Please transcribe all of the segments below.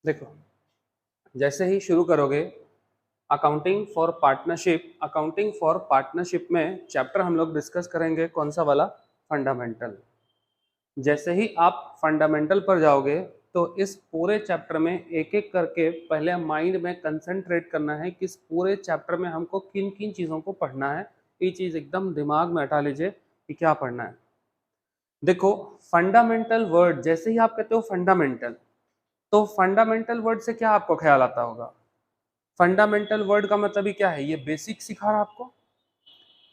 देखो, जैसे ही शुरू करोगे अकाउंटिंग फॉर पार्टनरशिप में चैप्टर हम लोग डिस्कस करेंगे कौन सा वाला, फंडामेंटल। जैसे ही आप फंडामेंटल पर जाओगे तो इस पूरे चैप्टर में एक एक करके पहले माइंड में कंसंट्रेट करना है कि इस पूरे चैप्टर में हमको किन किन चीज़ों को पढ़ना है। ये चीज़ एकदम दिमाग में हटा लीजिए कि क्या पढ़ना है। देखो, फंडामेंटल वर्ड जैसे ही आप कहते हो फंडामेंटल, तो फंडामेंटल वर्ड से क्या आपको ख्याल आता होगा? फंडामेंटल वर्ड का मतलब ही क्या है? ये बेसिक सिखा रहा आपको।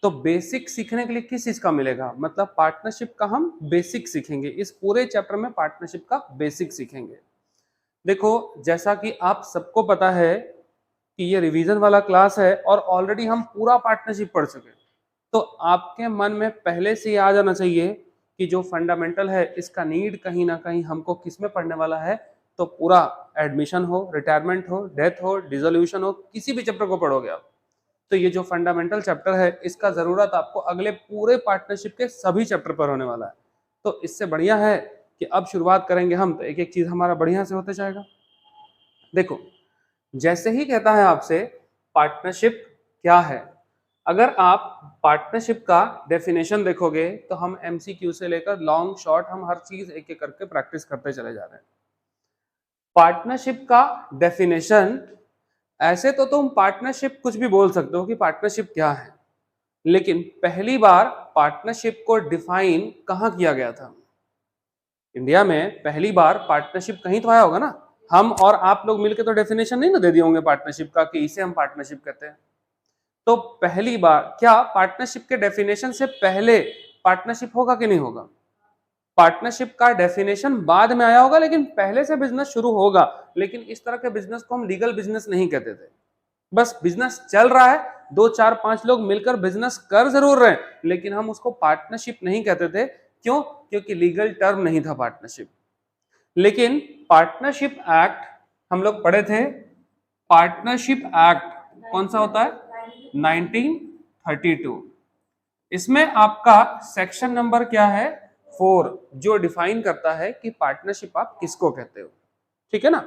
तो बेसिक सीखने के लिए किस चीज का मिलेगा? मतलब पार्टनरशिप का हम बेसिक सीखेंगे। इस पूरे चैप्टर में पार्टनरशिप का बेसिक सीखेंगे। देखो, जैसा कि आप सबको पता है कि ये रिवीजन वाला क्लास है और ऑलरेडी हम पूरा पार्टनरशिप पढ़ चुके हैं, तो आपके मन में पहले से ही आ जाना चाहिए कि जो फंडामेंटल है इसका नीड कहीं ना कहीं हमको किस में पढ़ने वाला है। तो पूरा एडमिशन हो, रिटायरमेंट हो, डेथ हो, डिसोल्यूशन हो, किसी भी चैप्टर को पढ़ोगे आप, तो ये जो फंडामेंटल चैप्टर है इसका जरूरत आपको अगले पूरे पार्टनरशिप के सभी चैप्टर पर होने वाला है। तो इससे बढ़िया है कि अब शुरुआत करेंगे हम, तो एक एक चीज हमारा बढ़िया से होते जाएगा। देखो, जैसे ही कहता है आपसे पार्टनरशिप क्या है, अगर आप पार्टनरशिप का डेफिनेशन देखोगे तो हम एमसीक्यू से लेकर लॉन्ग शॉर्ट हम हर चीज एक एक करके प्रैक्टिस करते चले जा रहे हैं। पार्टनरशिप का डेफिनेशन, ऐसे तो तुम पार्टनरशिप कुछ भी बोल सकते हो कि पार्टनरशिप क्या है, लेकिन पहली बार पार्टनरशिप को डिफाइन कहां किया गया था? इंडिया में पहली बार पार्टनरशिप कहीं तो आया होगा ना। हम और आप लोग मिलकर तो डेफिनेशन नहीं ना दे दिए होंगे पार्टनरशिप का कि इसे हम पार्टनरशिप कहते हैं। तो पहली बार क्या पार्टनरशिप के डेफिनेशन से पहले पार्टनरशिप होगा कि नहीं होगा? पार्टनरशिप का डेफिनेशन बाद में आया होगा, लेकिन पहले से बिजनेस शुरू होगा। लेकिन इस तरह के बिजनेस को हम लीगल बिजनेस नहीं कहते थे। बस बिजनेस चल रहा है, दो चार पांच लोग मिलकर बिजनेस कर जरूर रहे हैं, लेकिन हम उसको पार्टनरशिप नहीं कहते थे। क्यों? क्योंकि लीगल टर्म नहीं था पार्टनरशिप। लेकिन पार्टनरशिप एक्ट हम लोग पढ़े थे। पार्टनरशिप एक्ट कौन सा होता है? 1932। इसमें आपका सेक्शन नंबर क्या है? 4, जो डिफाइन करता है कि पार्टनरशिप आप किसको कहते हो। ठीक है ना?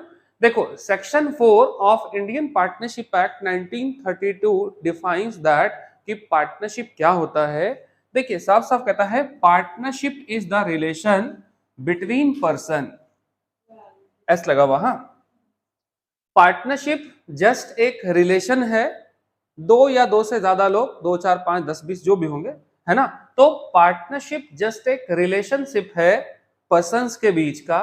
देखो, section 4 of Indian partnership act 1932 defines that कि पार्टनरशिप क्या होता है। देखिए, साफ साफ कहता है partnership is the relation between person, S लगा हुआ। हाँ, पार्टनरशिप जस्ट एक रिलेशन है, दो या दो से ज्यादा लोग, दो चार पांच दस बीस जो भी होंगे, है ना। तो पार्टनरशिप जस्ट एक रिलेशनशिप है पर्संस के बीच का,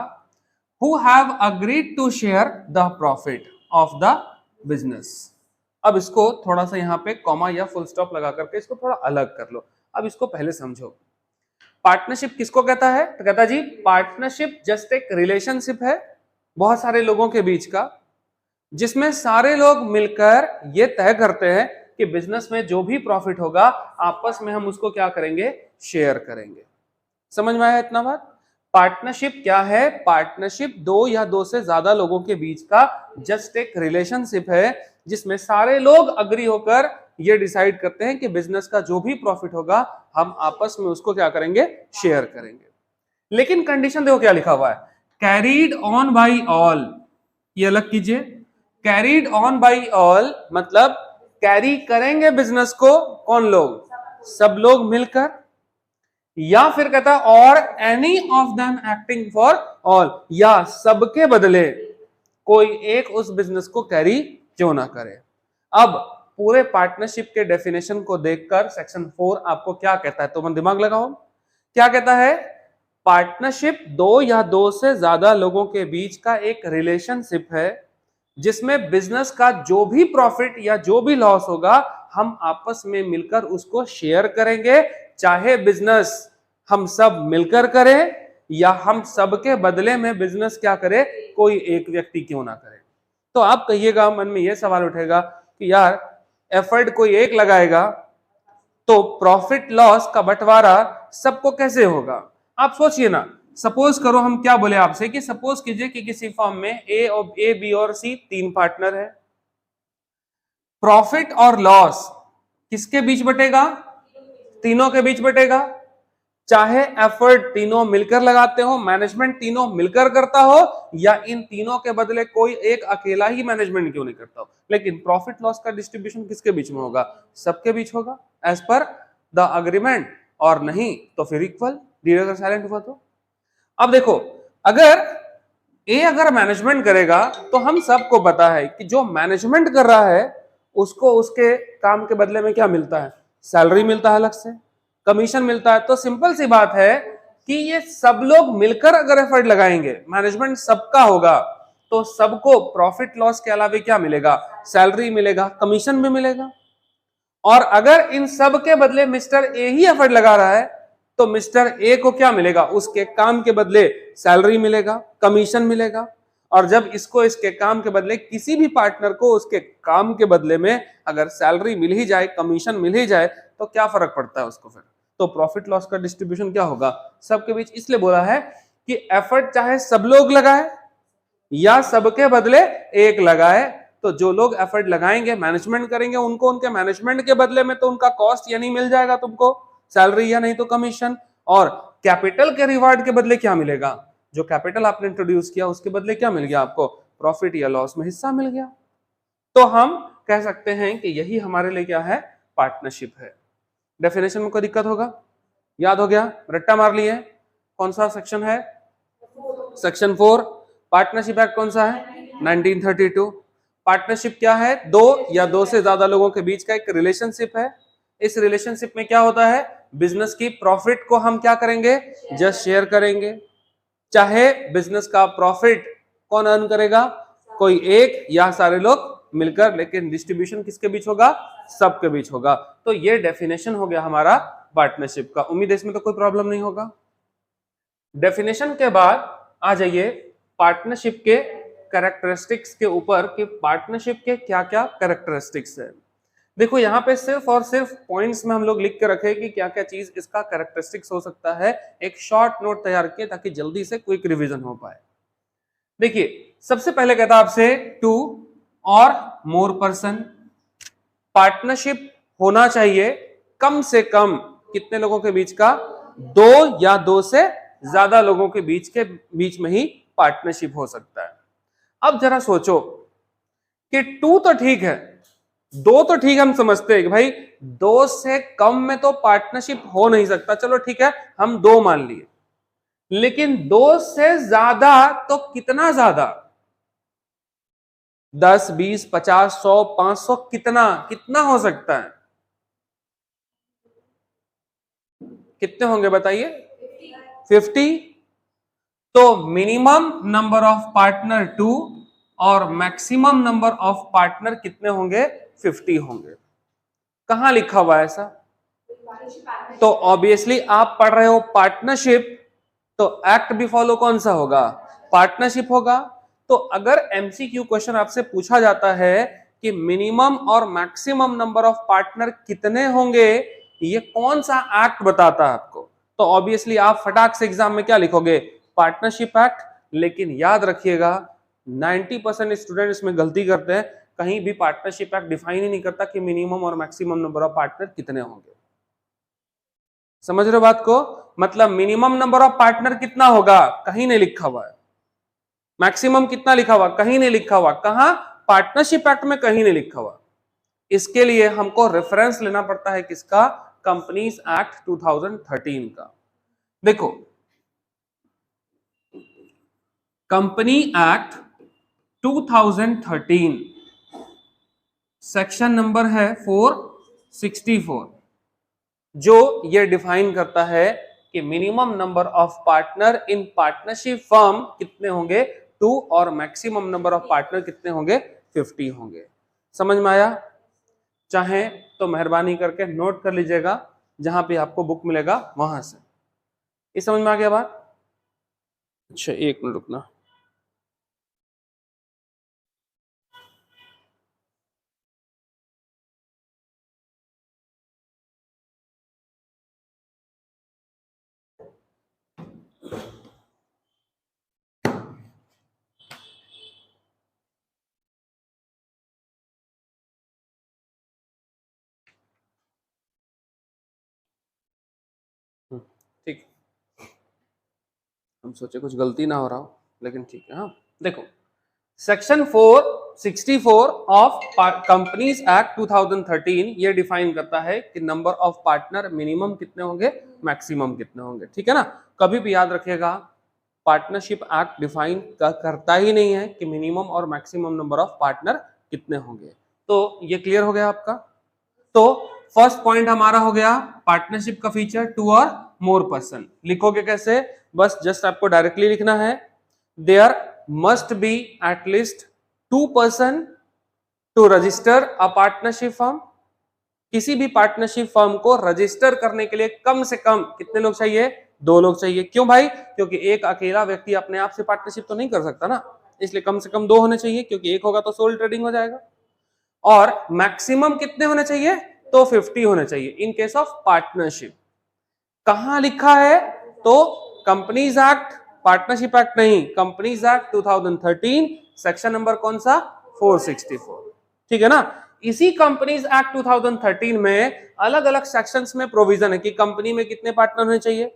who have agreed to share the profit of the business। अब इसको थोड़ा सा यहाँ पे कॉमा या फुल स्टॉप लगा करके इसको थोड़ा अलग कर लो। अब इसको पहले समझो, पार्टनरशिप किसको कहता है? तो कहता है जी, पार्टनरशिप जस्ट एक रिलेशनशिप है बहुत सारे लोगों के बीच का, जिसमें सारे लोग मिलकर ये तय करते हैं कि बिजनेस में जो भी प्रॉफिट होगा आपस में हम उसको क्या करेंगे? शेयर करेंगे। समझ में आया इतना बात? पार्टनरशिप क्या है? पार्टनरशिप दो या दो से ज्यादा लोगों के बीच का जस्ट एक रिलेशनशिप है, जिसमें सारे लोग अग्री होकर ये डिसाइड करते हैं कि बिजनेस का जो भी प्रॉफिट होगा हम आपस में उसको क्या करेंगे? शेयर करेंगे। लेकिन कंडीशन देखो क्या लिखा हुआ है, कैरीड ऑन बाई ऑल। ये अलग कीजिए, कैरीड ऑन बाई ऑल मतलब कैरी करेंगे बिजनेस को कौन लोग? सब लोग मिलकर। या फिर कहता और any of them acting for all, या सबके बदले कोई एक उस बिजनेस को कैरी क्यों ना करे। अब पूरे पार्टनरशिप के डेफिनेशन को देखकर सेक्शन 4 आपको क्या कहता है, तो मन दिमाग लगाओ। क्या कहता है? पार्टनरशिप दो या दो से ज्यादा लोगों के बीच का एक रिलेशनशिप है, जिसमें बिजनेस का जो भी प्रॉफिट या जो भी लॉस होगा हम आपस में मिलकर उसको शेयर करेंगे, चाहे बिजनेस हम सब मिलकर करें या हम सबके बदले में बिजनेस क्या करे, कोई एक व्यक्ति क्यों ना करे। तो आप कहिएगा, मन में यह सवाल उठेगा कि यार एफर्ट कोई एक लगाएगा तो प्रॉफिट लॉस का बंटवारा सबको कैसे होगा? आप सोचिए ना, सपोज करो हम क्या बोले आपसे कि सपोज कीजिए कि किसी फर्म में ए बी और सी तीन पार्टनर है। प्रॉफिट और लॉस किसके बीच बटेगा? तीनों के बीच बटेगा। चाहे एफर्ट तीनों मिलकर लगाते हो, मैनेजमेंट तीनों मिलकर करता हो, या इन तीनों के बदले कोई एक अकेला ही मैनेजमेंट क्यों नहीं करता हो, लेकिन प्रॉफिट लॉस का डिस्ट्रीब्यूशन किसके बीच में होगा? सबके बीच होगा एज पर द अग्रीमेंट, और नहीं तो फिर इक्वल। डी अगर साइलेंट हुआ तो। अब देखो, अगर ए अगर मैनेजमेंट करेगा तो हम सबको पता है कि जो मैनेजमेंट कर रहा है उसको उसके काम के बदले में क्या मिलता है? सैलरी मिलता है, अलग से कमीशन मिलता है। तो सिंपल सी बात है कि ये सब लोग मिलकर अगर एफर्ट लगाएंगे, मैनेजमेंट सबका होगा, तो सबको प्रॉफिट लॉस के अलावा क्या मिलेगा? सैलरी मिलेगा, कमीशन भी मिलेगा। और अगर इन सब के बदले मिस्टर ए ही एफर्ट लगा रहा है तो मिस्टर ए को क्या मिलेगा? उसके काम के बदले सैलरी मिलेगा, कमीशन मिलेगा। और जब इसको इसके काम के बदले, किसी भी पार्टनर को उसके काम के बदले में अगर सैलरी मिल ही जाए, कमीशन मिल ही जाए, तो क्या फर्क पड़ता है उसको? फिर तो प्रॉफिट लॉस का डिस्ट्रीब्यूशन क्या होगा? सबके बीच। इसलिए बोला है कि एफर्ट चाहे सब लोग लगाए या सबके बदले एक लगाए, तो जो लोग एफर्ट लगाएंगे, मैनेजमेंट करेंगे, उनको उनके मैनेजमेंट के बदले में तो उनका कॉस्ट यानी मिल जाएगा तुमको, सैलरी या नहीं तो कमीशन। और कैपिटल के रिवार्ड के बदले क्या मिलेगा? जो कैपिटल आपने इंट्रोड्यूस किया उसके बदले क्या मिल गया आपको? प्रॉफिट या लॉस में हिस्सा मिल गया। तो हम कह सकते हैं कि यही हमारे लिए क्या है? पार्टनरशिप है। डेफिनेशन में कोई दिक्कत होगा? याद हो गया? रट्टा मार लिए? कौन सा सेक्शन है? सेक्शन 4। पार्टनरशिप एक्ट कौन सा है? 1932। पार्टनरशिप क्या है? दो या दो से ज्यादा लोगों के बीच का एक रिलेशनशिप है। इस रिलेशनशिप में क्या होता है? बिजनेस की प्रॉफिट को हम क्या करेंगे? जस्ट शेयर करेंगे। चाहे बिजनेस का प्रॉफिट कौन अर्न करेगा? कोई एक या सारे लोग मिलकर, लेकिन डिस्ट्रीब्यूशन किसके बीच होगा? सबके बीच होगा। तो ये डेफिनेशन हो गया हमारा पार्टनरशिप का। उम्मीद है इसमें तो कोई प्रॉब्लम नहीं होगा। डेफिनेशन के बाद आ जाइए पार्टनरशिप के कैरेक्टरिस्टिक्स के ऊपर कि पार्टनरशिप के क्या क्या कैरेक्टरिस्टिक्स है। देखो यहाँ पे सिर्फ और सिर्फ पॉइंट्स में हम लोग लिख के रखे कि क्या क्या चीज इसका कैरेक्टरिस्टिक्स हो सकता है। एक शॉर्ट नोट तैयार किए ताकि जल्दी से क्विक रिवीजन हो पाए। देखिए, सबसे पहले कहता आपसे टू और मोर पर्सन। पार्टनरशिप होना चाहिए कम से कम कितने लोगों के बीच का? दो या दो से ज्यादा लोगों के बीच में ही पार्टनरशिप हो सकता है। अब जरा सोचो कि टू तो ठीक है, दो तो ठीक हम समझते हैं कि भाई दो से कम में तो पार्टनरशिप हो नहीं सकता, चलो ठीक है हम दो मान लिए। लेकिन दो से ज्यादा तो कितना ज्यादा? 10, 20, 50, 100, 500, कितना कितना हो सकता है? कितने होंगे बताइए? 50। तो मिनिमम नंबर ऑफ पार्टनर 2 और मैक्सिमम नंबर ऑफ पार्टनर कितने होंगे? 50 होंगे। कहां लिखा हुआ है ऐसा? तो ऑब्वियसली आप पढ़ रहे हो पार्टनरशिप, तो एक्ट भी फॉलो कौन सा होगा? पार्टनरशिप होगा। तो अगर एमसीक्यू क्वेश्चन आपसे पूछा जाता है कि मिनिमम और मैक्सिमम नंबर ऑफ पार्टनर कितने होंगे, ये कौन सा एक्ट बताता है आपको, तो ऑब्वियसली आप फटाक से एग्जाम में क्या लिखोगे? Partnership act. लेकिन याद रखिएगा 90% स्टूडेंट इसमें गलती करते हैं, कहीं भी पार्टनरशिप एक्ट डिफाइन ही नहीं करता कि मिनिमम और मैक्सिमम नंबर ऑफ पार्टनर कितने होंगे। समझ रहे हो बात को? मतलब मिनिमम नंबर ऑफ पार्टनर कितना होगा, कहीं नहीं लिखा हुआ है। मैक्सिमम कितना लिखा हुआ, कहीं नहीं लिखा हुआ। कहां? पार्टनरशिप एक्ट में कहीं नहीं लिखा हुआ। इसके लिए हमको रेफरेंस लेना पड़ता है किसका? कंपनीज एक्ट 2013 का। देखो, कंपनी एक्ट 2013 सेक्शन नंबर है 464, जो ये डिफाइन करता है कि minimum number of partner in partnership firm कितने होंगे? 2 और मैक्सिमम नंबर ऑफ पार्टनर कितने होंगे? 50 होंगे। समझ में आया? चाहे तो मेहरबानी करके नोट कर लीजिएगा, जहां पे आपको बुक मिलेगा वहां से। ये समझ में आ गया बात? अच्छा एक मिनट रुकना। ठीक। हम सोचे कुछ गलती ना हो रहा हो, लेकिन ठीक है। हाँ देखो, सेक्शन 464 ऑफ कंपनीज एक्ट 2013 ये डिफाइन करता है कि नंबर ऑफ पार्टनर मिनिमम कितने होंगे, मैक्सिमम कितने होंगे। ठीक है ना, कभी भी याद रखिएगा, पार्टनरशिप एक्ट डिफाइन करता ही नहीं है कि मिनिमम और मैक्सिमम नंबर ऑफ पार्टनर कितने होंगे। तो ये क्लियर हो गया आपका। तो फर्स्ट पॉइंट हमारा हो गया पार्टनरशिप का फीचर, 2 और मोर पर्सन। लिखोगे कैसे, बस जस्ट आपको डायरेक्टली लिखना है, there must be at least 2 person to register a partnership firm. किसी भी पार्टनरशिप फर्म को रजिस्टर करने के लिए कम से कम कितने लोग चाहिए, 2 लोग चाहिए। क्यों भाई, क्योंकि एक अकेला व्यक्ति अपने आप से पार्टनरशिप तो नहीं कर सकता ना, इसलिए कम से कम 2 होने चाहिए, क्योंकि एक होगा तो सोल ट्रेडिंग हो जाएगा। और मैक्सिमम कितने होने चाहिए, तो 50 होने चाहिए इन केस ऑफ पार्टनरशिप। कहां लिखा है, तो कंपनीज एक्ट, पार्टनरशिप एक्ट नहीं, कंपनीज एक्ट 2013 सेक्शन नंबर कौन सा, 464। ठीक है ना, इसी कंपनीज एक्ट 2013 में अलग अलग सेक्शंस में प्रोविजन है कि कंपनी में कितने पार्टनर होने चाहिए।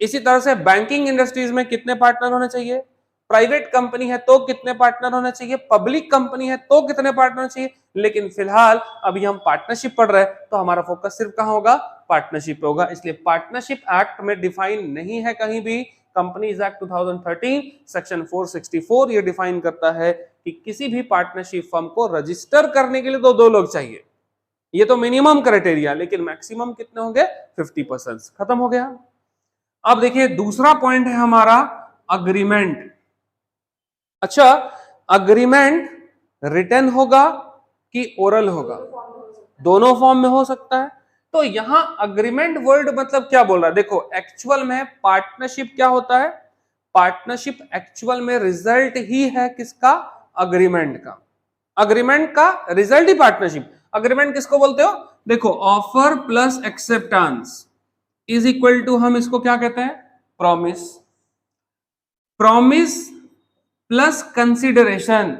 इसी तरह से बैंकिंग इंडस्ट्रीज में कितने पार्टनर होने चाहिए, प्राइवेट कंपनी है तो कितने पार्टनर होने चाहिए, पब्लिक कंपनी है तो कितने पार्टनर चाहिए। लेकिन फिलहाल अभी हम पार्टनरशिप पढ़ रहे हैं, तो हमारा फोकस सिर्फ कहां होगा, पार्टनरशिप पे होगा। इसलिए पार्टनरशिप एक्ट में डिफाइन नहीं है कहीं भी, कंपनीज एक्ट 2013 सेक्शन 464 ये डिफाइन करता है कि किसी भी पार्टनरशिप फर्म को रजिस्टर करने के लिए तो 2 लोग चाहिए, ये तो मिनिमम क्राइटेरिया, लेकिन मैक्सिमम कितने होंगे, 50%। खत्म हो गया। अब देखिए दूसरा पॉइंट है हमारा अग्रीमेंट। अच्छा, अग्रीमेंट रिटन होगा कि ओरल होगा, दोनों फॉर्म में हो सकता है। तो यहां अग्रीमेंट वर्ड मतलब क्या बोल रहा है, देखो एक्चुअल में पार्टनरशिप क्या होता है, पार्टनरशिप एक्चुअल में रिजल्ट ही है किसका, अग्रीमेंट का। अग्रीमेंट का रिजल्ट ही पार्टनरशिप। अग्रीमेंट किसको बोलते हो, देखो offer plus acceptance is equal to, हम इसको क्या कहते हैं, promise. Promise plus consideration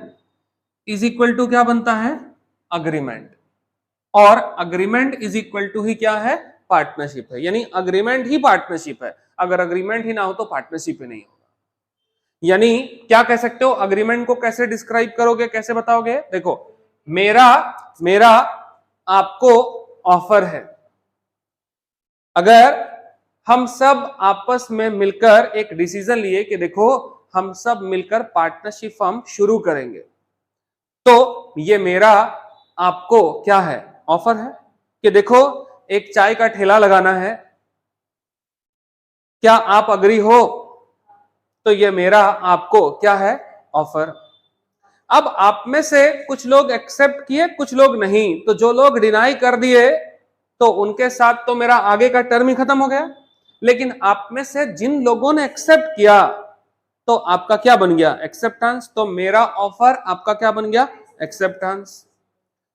is equal to क्या बनता है, अग्रीमेंट। और अग्रीमेंट इज इक्वल टू ही क्या है, पार्टनरशिप है। यानी अग्रीमेंट ही पार्टनरशिप है, अगर अग्रीमेंट ही ना हो तो पार्टनरशिप ही नहीं होगा। यानी क्या कह सकते हो, अग्रीमेंट को कैसे डिस्क्राइब करोगे, कैसे बताओगे, देखो मेरा आपको ऑफर है, अगर हम सब आपस में मिलकर एक डिसीजन लिए कि देखो हम सब मिलकर पार्टनरशिप फर्म शुरू करेंगे, तो ये मेरा आपको क्या है, ऑफर है कि देखो एक चाय का ठेला लगाना है, क्या आप अग्री हो, तो ये मेरा आपको क्या है, ऑफर। अब आप में से कुछ लोग एक्सेप्ट किए, कुछ लोग नहीं, तो जो लोग डिनाई कर दिए तो उनके साथ तो मेरा आगे का टर्म ही खत्म हो गया। लेकिन आप में से जिन लोगों ने एक्सेप्ट किया तो आपका क्या बन गया, एक्सेप्टेंस। तो मेरा ऑफर आपका क्या बन गया, एक्सेप्टेंस।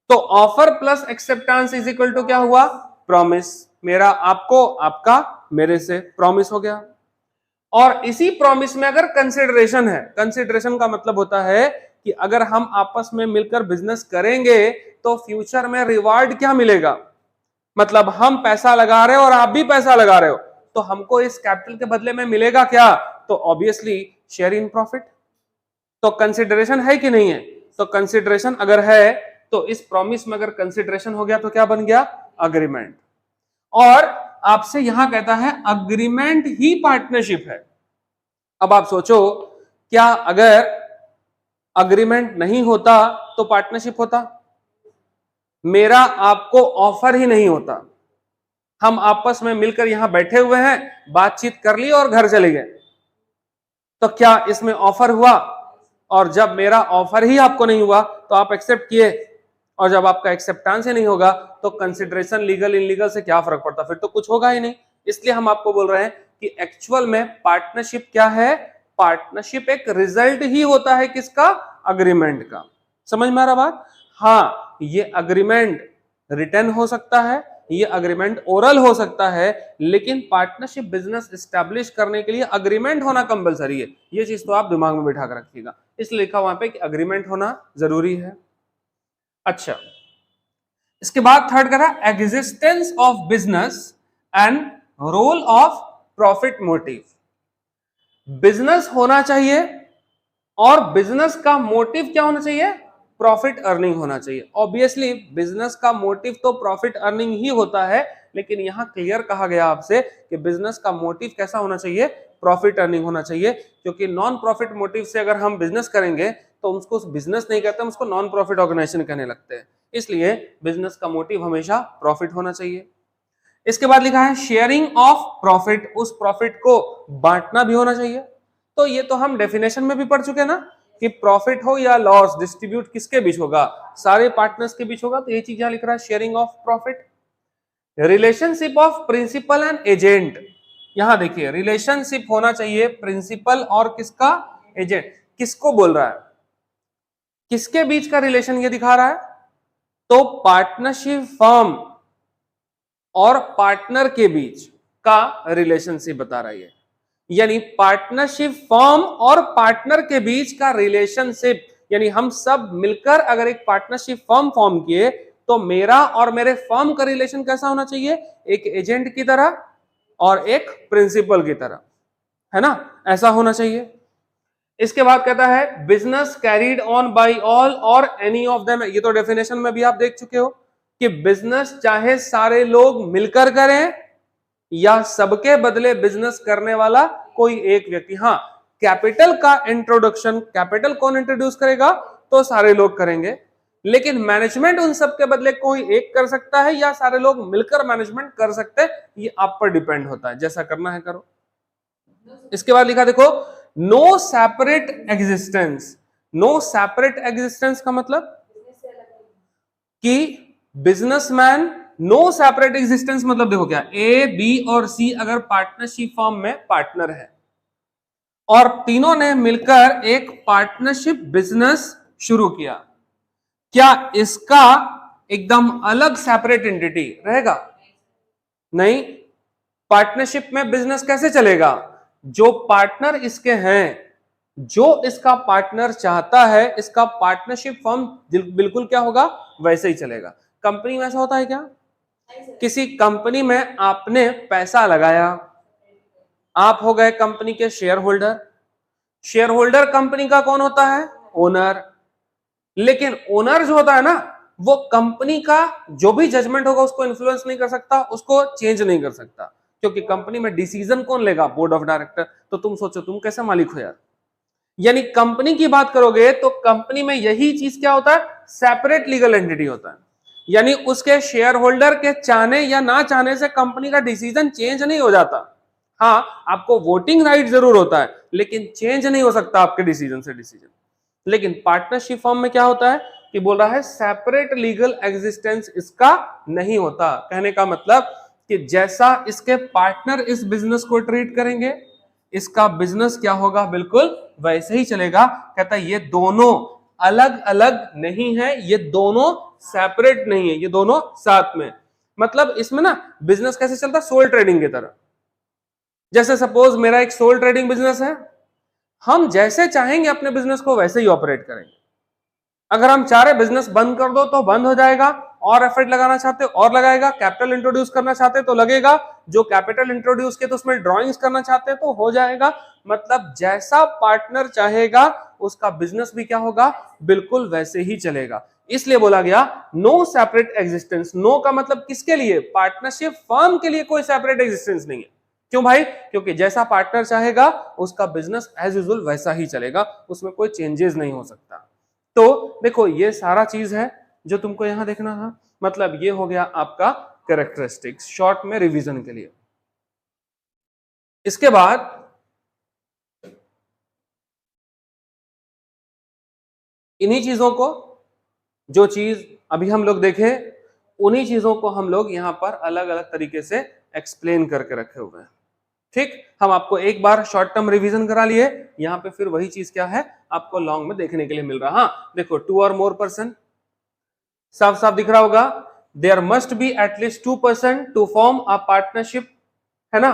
तो offer plus acceptance is equal to क्या हुआ, प्रॉमिस। मेरा आपको, आपका मेरे से, प्रॉमिस हो गया। और इसी प्रॉमिस में अगर कंसिडरेशन है, कंसिडरेशन का मतलब होता है कि अगर हम आपस में मिलकर बिजनेस करेंगे तो फ्यूचर में रिवार्ड क्या मिलेगा, मतलब हम पैसा लगा रहे हो और आप भी पैसा लगा रहे हो, तो हमको इस कैपिटल के बदले में मिलेगा क्या, तो ऑब्वियसली शेयर इन प्रॉफिट। तो कंसिडरेशन है कि नहीं है, तो कंसिडरेशन अगर है तो इस प्रॉमिस में अगर कंसिडरेशन हो गया तो क्या बन गया, अग्रीमेंट। और आपसे यहां कहता है अग्रीमेंट ही पार्टनरशिप है। अब आप सोचो, क्या अगर अग्रीमेंट नहीं होता तो पार्टनरशिप होता, मेरा आपको ऑफर ही नहीं होता, हम आपस में मिलकर यहां बैठे हुए हैं, बातचीत कर ली और घर चले गए, तो क्या इसमें ऑफर हुआ। और जब मेरा ऑफर ही आपको नहीं हुआ तो आप एक्सेप्ट किए, और जब आपका एक्सेप्टेंस ही नहीं होगा तो कंसिडरेशन लीगल इनलीगल से क्या फर्क पड़ता, फिर तो कुछ होगा ही नहीं। इसलिए हम आपको बोल रहे हैं कि एक्चुअल में पार्टनरशिप क्या है, पार्टनरशिप एक रिजल्ट ही होता है किसका, अग्रीमेंट का। समझ में आ रहा बात। हाँ, ये अग्रीमेंट रिटन हो सकता है, ये अग्रीमेंट ओरल हो सकता है, लेकिन पार्टनरशिप बिजनेस एस्टैब्लिश करने के लिए अग्रीमेंट होना कंपलसरी है। ये चीज तो आप दिमाग में बैठा कर रखिएगा, इसलिए लिखा वहां पे कि अग्रीमेंट होना जरूरी है। अच्छा, इसके बाद थर्ड करा existence of business and role of profit motive. Business होना चाहिए और बिजनेस का मोटिव क्या होना चाहिए? प्रॉफिट अर्निंग होना चाहिए। ऑब्वियसली बिजनेस का मोटिव तो प्रॉफिट अर्निंग ही होता है, लेकिन यहां क्लियर कहा गया आपसे कि बिजनेस का मोटिव कैसा होना चाहिए? प्रॉफिट अर्निंग होना चाहिए, क्योंकि नॉन प्रॉफिट मोटिव से अगर हम बिजनेस करेंगे तो उसको बिजनेस नहीं कहते, हम उसको नॉन प्रॉफिट ऑर्गेनाइजेशन कहने लगते हैं। इसलिए बिजनेस का मोटिव हमेशा प्रॉफिट होना चाहिए। इसके बाद लिखा है शेयरिंग ऑफ प्रॉफिट, उस प्रॉफिट को बांटना भी होना चाहिए। तो ये तो हम डेफिनेशन में भी पढ़ चुके ना कि प्रॉफिट हो या लॉस डिस्ट्रीब्यूट किसके बीच होगा? सारे पार्टनर्स के बीच होगा। तो ये चीज यहां लिख रहा है sharing of profit. Relationship of principal and agent, यहां देखिए रिलेशनशिप होना चाहिए प्रिंसिपल और किसका? एजेंट। किसको बोल रहा है? किसके बीच का रिलेशन ये दिखा रहा है? तो पार्टनरशिप फर्म और पार्टनर के बीच का रिलेशनशिप बता रही है। यानी पार्टनरशिप फर्म और पार्टनर के बीच का रिलेशनशिप, यानी हम सब मिलकर अगर एक पार्टनरशिप फर्म फॉर्म किए तो मेरा और मेरे फर्म का रिलेशन कैसा होना चाहिए? एक एजेंट की तरह और एक प्रिंसिपल की तरह, है ना? ऐसा होना चाहिए। इसके बाद कहता है business carried on by all और एनी ऑफ देम। ये तो डेफिनेशन में भी आप देख चुके हो कि बिजनेस चाहे सारे लोग मिलकर करें या सबके बदले बिजनेस करने वाला कोई एक व्यक्ति। हाँ, कैपिटल का इंट्रोडक्शन कैपिटल कौन इंट्रोड्यूस करेगा? तो सारे लोग करेंगे, लेकिन मैनेजमेंट उन सबके बदले कोई एक कर सकता है या सारे लोग मिलकर मैनेजमेंट कर सकते हैं। ये आप पर डिपेंड होता है, जैसा करना है करो। इसके बाद लिखा देखो no separate existence. No separate existence का मतलब कि बिजनेसमैन नो सेपरेट एग्जिस्टेंस मतलब देखो क्या, ए बी और सी अगर पार्टनरशिप फर्म में पार्टनर है और तीनों ने मिलकर एक पार्टनरशिप बिजनेस शुरू किया, क्या इसका एकदम अलग सेपरेट एंटिटी रहेगा? नहीं। पार्टनरशिप में बिजनेस कैसे चलेगा? जो पार्टनर इसके हैं, जो इसका पार्टनर चाहता है, इसका पार्टनरशिप फर्म बिल्कुल क्या होगा? वैसे ही चलेगा। कंपनी में ऐसा होता है क्या? किसी कंपनी में आपने पैसा लगाया, आप हो गए कंपनी के share holder. Share holder company का कौन होता है? ओनर। लेकिन ओनर जो होता है ना, वो कंपनी का जो भी जजमेंट होगा उसको इन्फ्लुएंस नहीं कर सकता, उसको चेंज नहीं कर सकता, क्योंकि कंपनी में डिसीजन कौन लेगा? Board of director. तो तुम सोचो तुम कैसे मालिक हो यार? यानी कंपनी की बात करोगे तो कंपनी में यही चीज क्या होता है? सेपरेट लीगल एंटिटी होता है। यानी उसके शेयर होल्डर के चाहने या ना चाहने से कंपनी का डिसीजन चेंज नहीं हो जाता। हाँ, आपको वोटिंग राइट जरूर होता है, लेकिन चेंज नहीं हो सकता आपके डिसीजन से डिसीजन। लेकिन पार्टनरशिप फर्म में क्या होता है कि बोल रहा है सेपरेट लीगल एग्जिस्टेंस इसका नहीं होता। कहने का मतलब कि जैसा इसके पार्टनर इस बिजनेस को ट्रीट करेंगे, इसका बिजनेस क्या होगा? बिल्कुल वैसे ही चलेगा। कहता है ये दोनों अलग अलग नहीं है, ये दोनों सेपरेट नहीं है, ये दोनों साथ में। मतलब इसमें ना बिजनेस कैसे चलता है? सोल ट्रेडिंग की तरह। जैसे सपोज मेरा एक सोल ट्रेडिंग बिजनेस है, हम जैसे चाहेंगे अपने बिजनेस को वैसे ही ऑपरेट करेंगे। अगर हम चाह रहे बिजनेस बंद कर दो तो बंद हो जाएगा, और एफर्ट लगाना चाहते और लगाएगा, कैपिटल इंट्रोड्यूस करना चाहते तो लगेगा, जो कैपिटल इंट्रोड्यूस किए तो उसमें ड्राइंग्स करना चाहते तो हो जाएगा। मतलब जैसा पार्टनर चाहेगा उसका बिजनेस भी क्या होगा? बिल्कुल वैसे ही चलेगा। इसलिए बोला गया नो सेपरेट एग्जिस्टेंस। नो का मतलब किसके लिए? पार्टनरशिप फर्म के लिए कोई सेपरेट एग्जिस्टेंस नहीं है। क्यों भाई? क्योंकि जैसा पार्टनर चाहेगा उसका बिजनेस एज यूजुअल वैसा ही चलेगा, उसमें कोई चेंजेस नहीं हो सकता। तो देखो ये सारा चीज है जो तुमको यहां देखना था। मतलब ये हो गया आपका कैरेक्टरिस्टिक्स, शॉर्ट में रिवीजन के लिए। इसके बाद इन्हीं चीजों को, जो चीज अभी हम लोग देखे, उन्हीं चीजों को हम लोग यहां पर अलग अलग तरीके से एक्सप्लेन करके रखे हुए हैं। ठीक, हम आपको एक बार शॉर्ट टर्म रिवीजन करा लिए, यहां पे फिर वही चीज क्या है आपको लॉन्ग में देखने के लिए मिल रहा। हाँ देखो, 2 और मोर पर्सन, साफ साफ दिख रहा होगा। There must be at least 2% to form a partnership, है ना?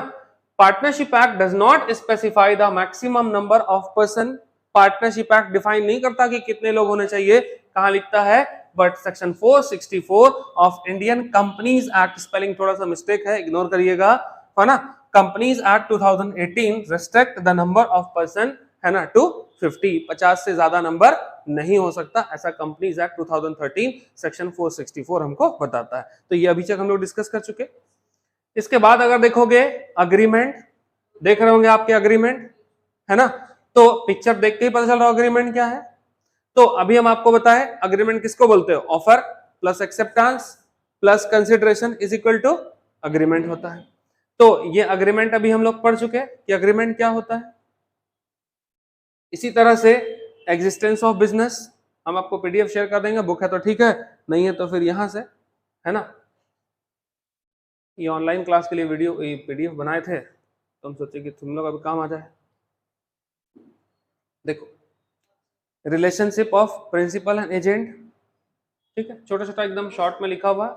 Partnership act does not specify the maximum number of person. Partnership act define नहीं करता कि कितने लोग होने चाहिए, कहां लिखता है? But section 464 of Indian companies act, spelling थोड़ा सा मिस्टेक है, इग्नोर करिएगा, है ना? Companies act 2018 restrict the number of person, है ना, टू 50 से ज्यादा नंबर नहीं हो सकता, ऐसा कंपनीज एक्ट 2013 सेक्शन 464 हमको बताता है। तो ये अभी तक हम लोग डिस्कस कर चुके। इसके बाद अगर देखोगे अग्रीमेंट, देख रहे होंगे आपके अग्रीमेंट, है ना, तो पिक्चर देख के ही पता चल रहा है अग्रीमेंट क्या है। तो अभी हम आपको बताएं अग्रीमेंट किसको बोलते हो, offer plus acceptance plus consideration is equal to agreement होता है। तो ये अग्रीमेंट अभी हम लोग पढ़ चुके कि अग्रीमेंट क्या होता है। इसी तरह से एग्जिस्टेंस ऑफ बिजनेस हम आपको पीडीएफ शेयर कर देंगे, बुक है तो ठीक है, नहीं है तो फिर यहां से, है ना, ये ऑनलाइन क्लास के लिए वीडियो पीडीएफ बनाए थे तो हम सोचे कि तुम लोग अभी काम आ जाए। देखो relationship of principal and agent, ठीक है, छोटा छोटा एकदम शॉर्ट में लिखा हुआ,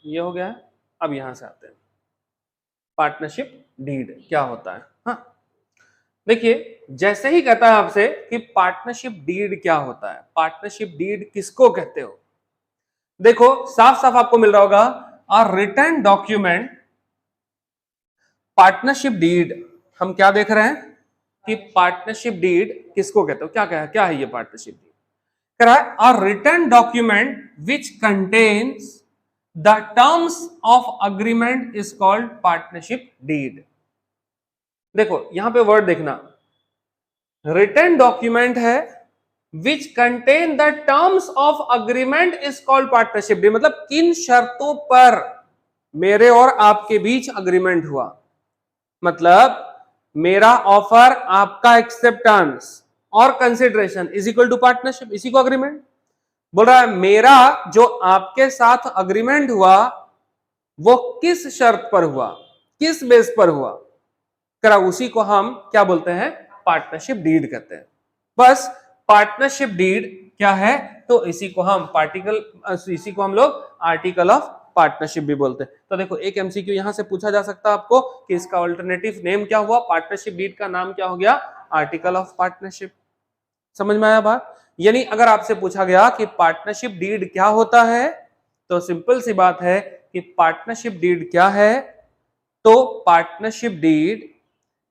ये हो गया है। अब यहां से आते हैं पार्टनरशिप डीड क्या होता है। हाँ देखिए, जैसे ही कहता है आपसे कि पार्टनरशिप डीड क्या होता है, पार्टनरशिप डीड किसको कहते हो, देखो साफ साफ आपको मिल रहा होगा, a written document. Partnership deed हम क्या देख रहे हैं कि पार्टनरशिप डीड किसको कहते हो, क्या है ये पार्टनरशिप डीड, कह रहा है a written document which contains the terms of agreement is called partnership deed. देखो यहां पे वर्ड देखना, रिटन डॉक्यूमेंट है which contain the terms of agreement is called partnership deed, मतलब किन शर्तों पर मेरे और आपके बीच अग्रीमेंट हुआ, मतलब मेरा ऑफर, आपका एक्सेप्टेंस और consideration is equal to partnership, इसी को अग्रीमेंट बोल रहा है। मेरा जो आपके साथ अग्रीमेंट हुआ वो किस शर्त पर हुआ, किस बेस पर हुआ, करा उसी को हम क्या बोलते हैं, पार्टनरशिप डीड कहते हैं। बस पार्टनरशिप डीड क्या है, तो इसी को हम लोग आर्टिकल ऑफ पार्टनरशिप भी बोलते हैं। तो देखो एक एमसीक्यू यहां से पूछा जा सकता है आपको कि इसका अल्टरनेटिव नेम क्या हुआ, पार्टनरशिप डीड का नाम क्या हो गया, आर्टिकल ऑफ पार्टनरशिप। समझ में आया बात, यानी अगर आपसे पूछा गया कि पार्टनरशिप डीड क्या होता है, तो सिंपल सी बात है कि पार्टनरशिप डीड क्या है, तो पार्टनरशिप डीड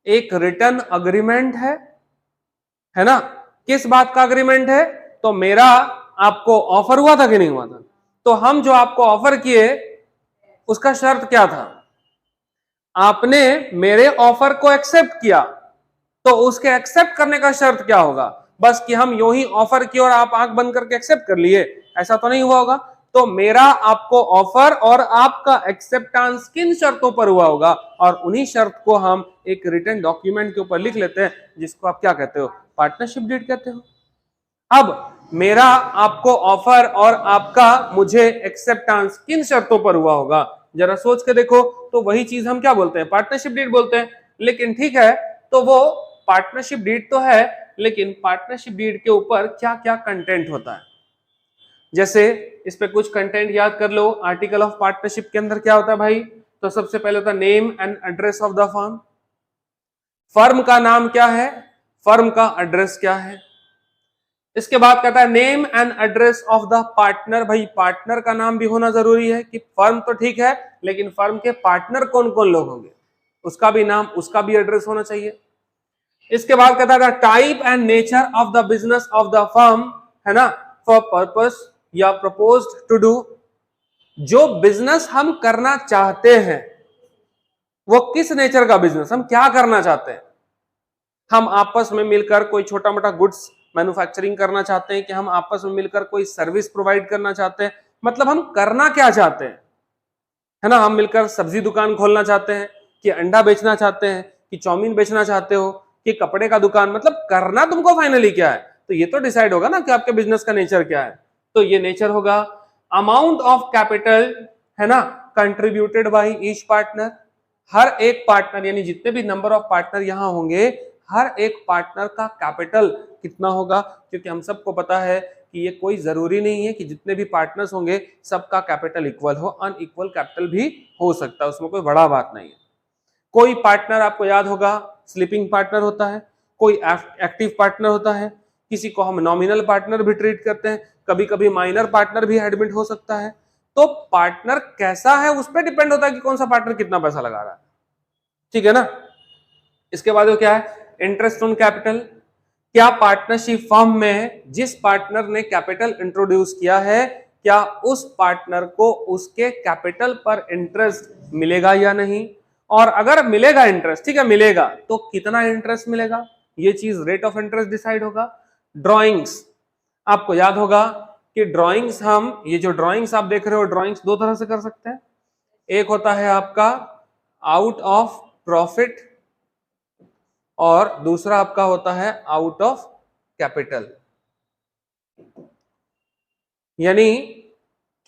एक रिटन अग्रीमेंट है ना। किस बात का अग्रीमेंट है, तो मेरा आपको ऑफर हुआ था कि नहीं हुआ था, तो हम जो आपको ऑफर किए उसका शर्त क्या था, आपने मेरे ऑफर को एक्सेप्ट किया, तो उसके एक्सेप्ट करने का शर्त क्या होगा, बस कि हम यूं ही ऑफर किए और आप आंख बंद करके एक्सेप्ट कर लिए, ऐसा तो नहीं हुआ होगा। तो मेरा आपको ऑफर और आपका एक्सेप्टेंस किन शर्तों पर हुआ होगा, और उन्हीं शर्त को हम एक रिटन डॉक्यूमेंट के ऊपर लिख लेते हैं, जिसको आप क्या कहते हो, पार्टनरशिप डीड कहते हो। अब मेरा आपको ऑफर और आपका मुझे एक्सेप्टेंस किन शर्तों पर हुआ होगा, जरा सोच के देखो, तो वही चीज हम क्या बोलते हैं, पार्टनरशिप डीड बोलते हैं। लेकिन ठीक है, तो वो पार्टनरशिप डीड तो है, लेकिन पार्टनरशिप डीड के ऊपर क्या क्या कंटेंट होता है, जैसे इस पे कुछ कंटेंट याद कर लो। आर्टिकल ऑफ पार्टनरशिप के अंदर क्या होता है भाई, तो सबसे पहले होता है name and address of the firm, firm का नाम क्या है, फर्म का एड्रेस क्या है। इसके बाद कहता है name and address of the partner, भाई पार्टनर का नाम भी होना जरूरी है कि फर्म तो ठीक है, लेकिन फर्म के पार्टनर कौन कौन लोग होंगे, उसका भी नाम, उसका भी एड्रेस होना चाहिए। इसके बाद कहता है type and nature of the business of the firm, है ना, फॉर पर्पस या प्रपोज्ड टू डू, जो बिजनेस हम करना चाहते हैं वो किस नेचर का बिजनेस, हम क्या करना चाहते हैं, हम आपस में मिलकर कोई छोटा मोटा गुड्स मैन्युफैक्चरिंग करना चाहते हैं, कि हम आपस में मिलकर कोई सर्विस प्रोवाइड करना चाहते हैं, मतलब हम करना क्या चाहते हैं, है ना, हम मिलकर सब्जी दुकान खोलना चाहते हैं, कि अंडा बेचना चाहते हैं, कि चाउमीन बेचना चाहते हो, कि कपड़े का दुकान, मतलब करना तुमको फाइनली क्या है, तो ये तो डिसाइड होगा ना कि आपके बिजनेस का नेचर क्या है। तो ये नेचर होगा। अमाउंट ऑफ कैपिटल, है ना, कंट्रीब्यूटेड बाय ईच पार्टनर, हर एक पार्टनर यानी जितने भी नंबर ऑफ पार्टनर यहां होंगे, हर एक पार्टनर का कैपिटल कितना होगा, क्योंकि हम सबको पता है कि ये कोई जरूरी नहीं है कि जितने भी पार्टनर्स होंगे सबका कैपिटल इक्वल हो, अनइक्वल कैपिटल भी हो सकता है, उसमें कोई बड़ा बात नहीं है। कोई पार्टनर आपको याद होगा स्लीपिंग पार्टनर होता है, कोई एक्टिव पार्टनर होता है, किसी को हम नॉमिनल पार्टनर भी ट्रीट करते हैं, कभी कभी माइनर पार्टनर भी एडमिट हो सकता है। तो पार्टनर कैसा है उस पर डिपेंड होता है कि कौन सा पार्टनर कितना पैसा लगा रहा है। ठीक है ना। इसके बाद वो क्या है, इंटरेस्ट ऑन कैपिटल। क्या पार्टनरशिप फर्म में जिस पार्टनर ने कैपिटल इंट्रोड्यूस किया है, क्या उस पार्टनर को उसके कैपिटल पर इंटरेस्ट मिलेगा या नहीं, और अगर मिलेगा इंटरेस्ट, ठीक है मिलेगा, तो कितना इंटरेस्ट मिलेगा, ये चीज रेट ऑफ इंटरेस्ट डिसाइड होगा। ड्राइंग्स, आपको याद होगा कि ड्राइंग्स, हम ये जो ड्राइंग्स आप देख रहे हो, ड्राइंग्स दो तरह से कर सकते हैं। एक होता है आपका आउट ऑफ प्रॉफिट और दूसरा आपका होता है आउट ऑफ कैपिटल। यानी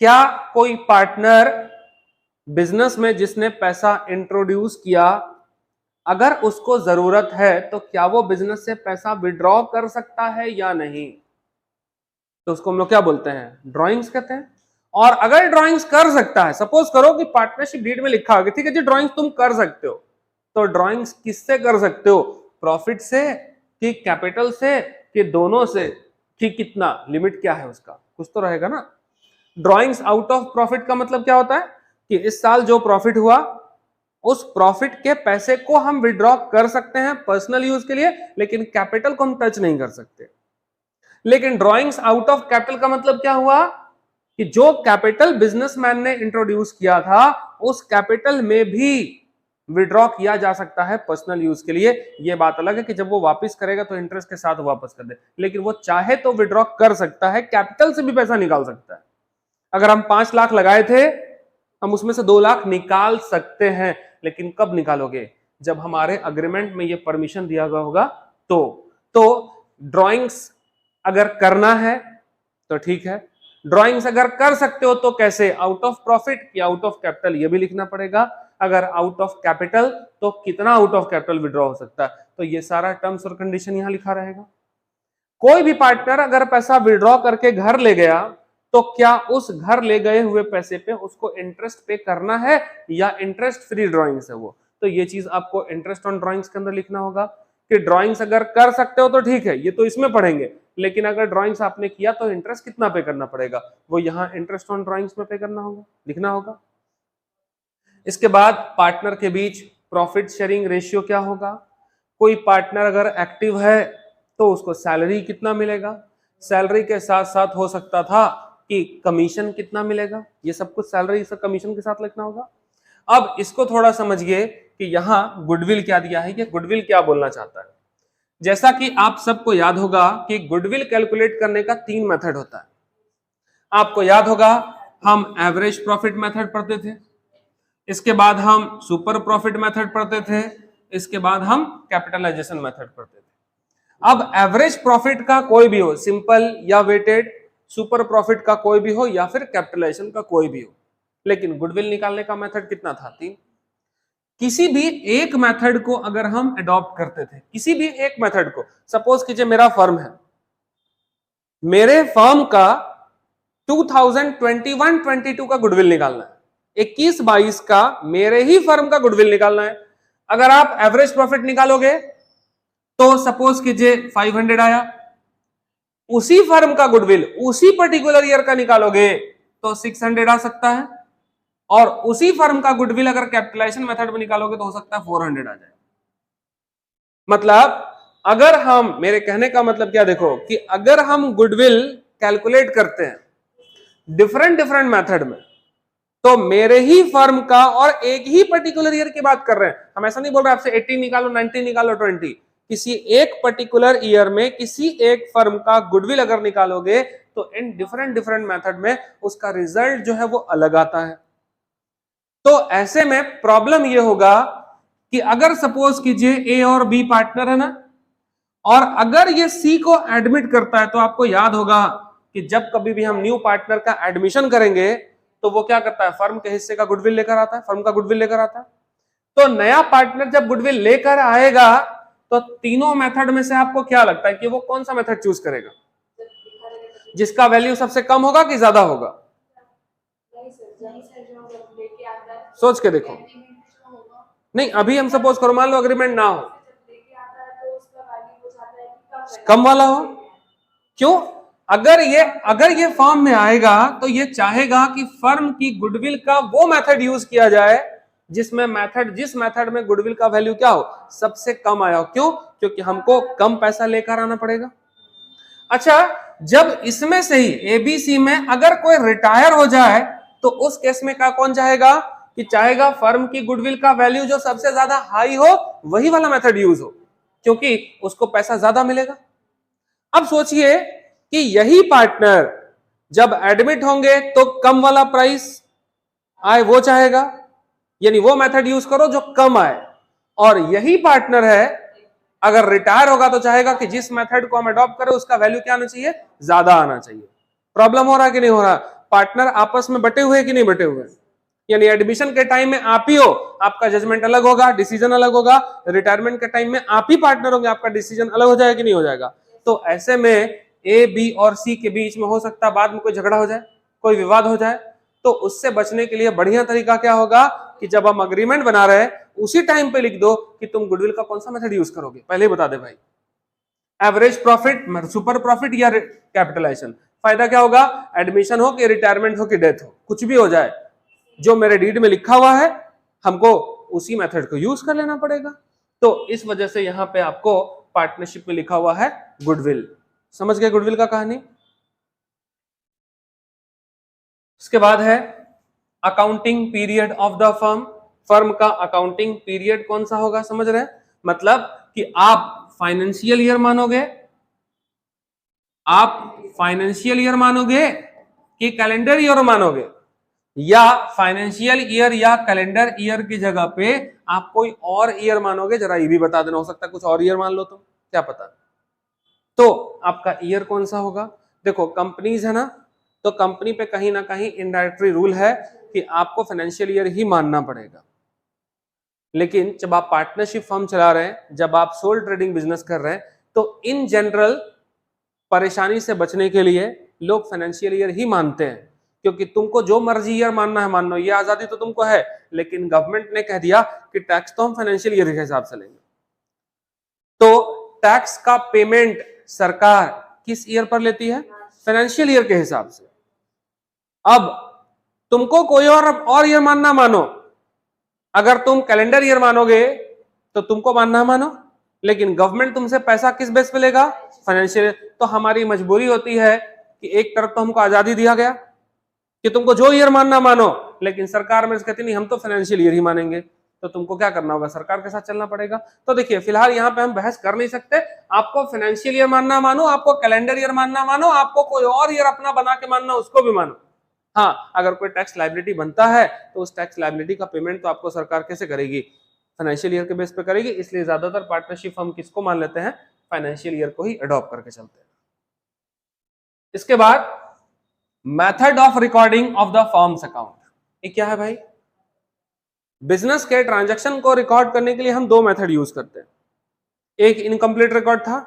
क्या कोई पार्टनर बिजनेस में जिसने पैसा इंट्रोड्यूस किया, अगर उसको जरूरत है तो क्या वो बिजनेस से पैसा विड्रॉ कर सकता है या नहीं, तो उसको हम लोग क्या बोलते हैं, ड्राइंग्स कहते हैं। और अगर ड्राइंग्स कर सकता है, सपोज करो कि पार्टनरशिप डीड में लिखा होगा, ठीक है जी ड्राइंग्स तुम कर सकते हो, तो ड्राइंग्स किससे कर सकते हो, प्रॉफिट से कि कैपिटल से कि दोनों से, कि कितना, लिमिट क्या है उसका, कुछ तो रहेगा ना। ड्राइंग्स आउट ऑफ प्रॉफिट का मतलब क्या होता है कि इस साल जो प्रॉफिट हुआ उस प्रॉफिट के पैसे को हम विड्रॉ कर सकते हैं पर्सनल यूज के लिए, लेकिन कैपिटल को हम टच नहीं कर सकते। लेकिन ड्राइंग्स आउट ऑफ कैपिटल का मतलब क्या हुआ कि जो कैपिटल बिजनेसमैन ने इंट्रोड्यूस किया था उस कैपिटल में भी विड्रॉ किया जा सकता है पर्सनल यूज के लिए। यह बात अलग है कि जब वो वापस करेगा तो इंटरेस्ट के साथ वापस कर दे, लेकिन वो चाहे तो विड्रॉ कर सकता है, कैपिटल से भी पैसा निकाल सकता है। अगर हम 5 लाख लगाए थे, हम उसमें से 2 लाख निकाल सकते हैं, लेकिन कब निकालोगे, जब हमारे अग्रीमेंट में ये परमिशन दिया गया होगा। तो ड्राइंग्स अगर करना है तो ठीक है, ड्राइंग्स अगर कर सकते हो तो कैसे, आउट ऑफ प्रॉफिट या आउट ऑफ कैपिटल, ये भी लिखना पड़ेगा। अगर आउट ऑफ कैपिटल तो कितना आउट ऑफ कैपिटल विड्रॉ हो सकता है, तो ये सारा टर्म्स और कंडीशन यहां लिखा रहेगा। कोई भी पार्टनर अगर पैसा विड्रॉ करके घर ले गया, तो क्या उस घर ले गए हुए पैसे पे उसको इंटरेस्ट पे करना है या इंटरेस्ट फ्री ड्राइंग्स है वो, तो ये चीज आपको इंटरेस्ट ऑन ड्राइंग्स के अंदर लिखना होगा कि ड्राइंग्स अगर कर सकते हो तो ठीक है, ये तो इसमें पढ़ेंगे, लेकिन अगर ड्राइंग्स आपने किया तो इंटरेस्ट कितना पे करना पड़ेगा, वो यहाँ इंटरेस्ट ऑन ड्राइंग्स में पे करना होगा, लिखना होगा। इसके बाद पार्टनर के बीच प्रॉफिट शेयरिंग रेशियो क्या होगा। कोई पार्टनर अगर एक्टिव है तो उसको सैलरी कितना मिलेगा, सैलरी के साथ साथ हो सकता था कि कमीशन कितना मिलेगा, ये सब कुछ सैलरी से कमीशन के साथ लिखना होगा। अब इसको थोड़ा समझिए कि यहां गुडविल क्या दिया है, ये गुडविल क्या बोलना चाहता है। जैसा कि आप सबको याद होगा कि गुडविल कैलकुलेट करने का 3 मेथड होता है। आपको याद होगा हम एवरेज प्रॉफिट मेथड पढ़ते थे, इसके बाद हम सुपर प्रॉफिट मेथड पढ़ते थे, इसके बाद हम कैपिटलाइजेशन मेथड पढ़ते थे। अब एवरेज प्रॉफिट का कोई भी हो, सिंपल या वेटेड, सुपर प्रॉफिट का कोई भी हो या फिर कैपिटलाइजेशन का कोई भी हो, लेकिन गुडविल निकालने का मेथड कितना था, 3। किसी भी एक मेथड को अगर हम अडॉप्ट करते थे, किसी भी एक मेथड को, सपोज कीजिए मेरा फर्म है, मेरे फर्म का 2021-22 का गुडविल निकालना है, 21-22 का मेरे ही फर्म का गुडविल निकालना है। अगर आप एवरेज प्रॉफिट निकालोगे तो सपोज कीजिए 500 आया, उसी फर्म का गुडविल उसी पर्टिकुलर ईयर का निकालोगे तो 600 आ सकता है, और उसी फर्म का गुडविल अगर कैपिटलाइजेशन मेथड में निकालोगे तो हो सकता है 400 आ जाए। मतलब अगर हम, मेरे कहने का मतलब क्या, देखो कि अगर हम गुडविल कैलकुलेट करते हैं डिफरेंट मेथड में, तो मेरे ही फर्म का, और एक ही पर्टिकुलर ईयर की बात कर रहे हैं, हम ऐसा नहीं बोल रहे आपसे 18 निकालो, 19 निकालो, 20, किसी एक पर्टिकुलर ईयर में किसी एक फर्म का गुडविल अगर निकालोगे तो इन डिफरेंट मेथड में उसका रिजल्ट जो है वो अलग आता है। तो ऐसे में प्रॉब्लम ये होगा कि अगर सपोज कीजिए ए और बी पार्टनर है ना, और अगर ये सी को एडमिट करता है, तो आपको याद होगा कि जब कभी भी हम न्यू पार्टनर का एडमिशन करेंगे तो वो क्या करता है, फर्म के हिस्से का गुडविल लेकर आता है, फर्म का गुडविल लेकर आता है। तो नया पार्टनर जब गुडविल लेकर आएगा तो तीनों मेथड में से आपको क्या लगता है कि वो कौन सा मेथड चूज करेगा, जिसका वैल्यू सबसे कम होगा कि ज्यादा होगा, सोच के देखो। नहीं, अभी हम सपोज करो, मान लो अग्रीमेंट ना हो, कम वाला हो, क्यों, अगर ये फर्म में आएगा तो ये चाहेगा कि फर्म की गुडविल का वो मेथड यूज किया जाए जिसमें मेथड जिस मेथड में गुडविल का वैल्यू क्या हो, सबसे कम आया हो। क्यों? क्योंकि हमको कम पैसा लेकर आना पड़ेगा। अच्छा, जब इसमें से ही एबीसी में अगर कोई रिटायर हो जाए तो उस केस में क्या कौन चाहेगा कि चाहेगा फर्म की गुडविल का वैल्यू जो सबसे ज्यादा हाई हो वही वाला मेथड यूज हो, क्योंकि उसको पैसा ज्यादा मिलेगा। अब सोचिए कि यही पार्टनर जब एडमिट होंगे तो कम वाला प्राइस आए वो चाहेगा, यानी वो मेथड यूज करो जो कम आए। और यही पार्टनर है अगर रिटायर होगा तो चाहेगा कि जिस मेथड को हम अडॉप्ट करें उसका वैल्यू क्या आना चाहिए, ज्यादा आना चाहिए। प्रॉब्लम हो रहा है कि नहीं हो रहा? पार्टनर आपस में बटे हुए कि नहीं बटे हुए? यानी एडमिशन के टाइम में आप ही हो, आपका जजमेंट अलग होगा, डिसीजन अलग होगा। रिटायरमेंट के टाइम में आप ही पार्टनर होंगे, आपका डिसीजन अलग हो जाएगा कि नहीं हो जाएगा? तो ऐसे में ए, बी और सी के बीच में हो सकता है बाद में कोई झगड़ा हो जाए, कोई विवाद हो जाए। तो उससे बचने के लिए बढ़िया तरीका क्या होगा कि जब हम अग्रीमेंट बना रहे हैं उसी टाइम पे लिख दो कि तुम गुडविल का कौन सा मेथड यूज करोगे, पहले ही बता दे भाई। एवरेज प्रॉफिट, सुपर प्रॉफिट या कैपिटलाइजेशन। फायदा क्या होगा? एडमिशन हो कि रिटायरमेंट हो कि डेथ हो, कुछ भी हो जाए, जो मेरे डीड में लिखा हुआ है हमको उसी मेथड को यूज कर लेना पड़ेगा। तो इस वजह से यहां पे आपको पार्टनरशिप में लिखा हुआ है गुडविल। समझ गए गुडविल का कहानी? उसके बाद है accounting period of the firm. Firm का अकाउंटिंग पीरियड कौन सा होगा, समझ रहे हैं? मतलब कि आप फाइनेंशियल ईयर मानोगे, आप फाइनेंशियल ईयर मानोगे कि कैलेंडर ईयर मानोगे, या फाइनेंशियल ईयर या कैलेंडर ईयर की जगह पे आप कोई और ईयर मानोगे? जरा ये भी बता देना, हो सकता है कुछ और ईयर मान लो तो क्या पता। तो आपका ईयर कौन सा होगा? देखो कंपनीज है ना, तो कंपनी पे कहीं ना कहीं इनडायरेक्टली रूल है कि आपको फाइनेंशियल ईयर ही मानना पड़ेगा। लेकिन जब आप पार्टनरशिप फर्म चला रहे हैं, जब आप सोल ट्रेडिंग बिजनेस कर रहे हैं, तो इन जनरल परेशानी से बचने के लिए लोग फाइनेंशियल ईयर ही मानते हैं, क्योंकि तुमको जो मर्जी ईयर मानना है मान लो, ये आजादी तो तुमको है। लेकिन गवर्नमेंट ने कह दिया कि टैक्स तो हम फाइनेंशियल ईयर के हिसाब से लेंगे, तो टैक्स का पेमेंट सरकार किस ईयर पर लेती है? फाइनेंशियल ईयर के हिसाब से। अब तुमको कोई और ईयर मानना मानो, अगर तुम कैलेंडर ईयर मानोगे तो तुमको मानना मानो, लेकिन गवर्नमेंट तुमसे पैसा किस बेस पे लेगा? फाइनेंशियल। तो हमारी मजबूरी होती है कि एक तरफ तो हमको आजादी दिया गया कि तुमको जो ईयर मानना मानो, लेकिन सरकार में कहती नहीं हम तो फाइनेंशियल ईयर ही मानेंगे, तो तुमको क्या करना होगा? सरकार के साथ चलना पड़ेगा। तो देखिए फिलहाल यहाँ पे हम बहस कर नहीं सकते, आपको फाइनेंशियल ईयर मानना मानो, आपको कैलेंडर ईयर मानना मानो, आपको कोई और ईयर अपना बना के मानना उसको भी मानो। हाँ, अगर कोई टैक्स लायबिलिटी बनता है तो उस टैक्स लायबिलिटी का पेमेंट तो आपको सरकार कैसे करेगी? फाइनेंशियल ईयर के बेस पे करेगी। इसलिए ज्यादातर पार्टनरशिप हम किसको मान लेते हैं? फाइनेंशियल ईयर को ही अडॉप्ट करके चलते हैं। इसके बाद method of recording of the firms account. ये क्या है भाई? बिजनेस के ट्रांजैक्शन को रिकॉर्ड करने के लिए हम दो मेथड यूज करते हैं, एक इनकम्प्लीट रिकॉर्ड था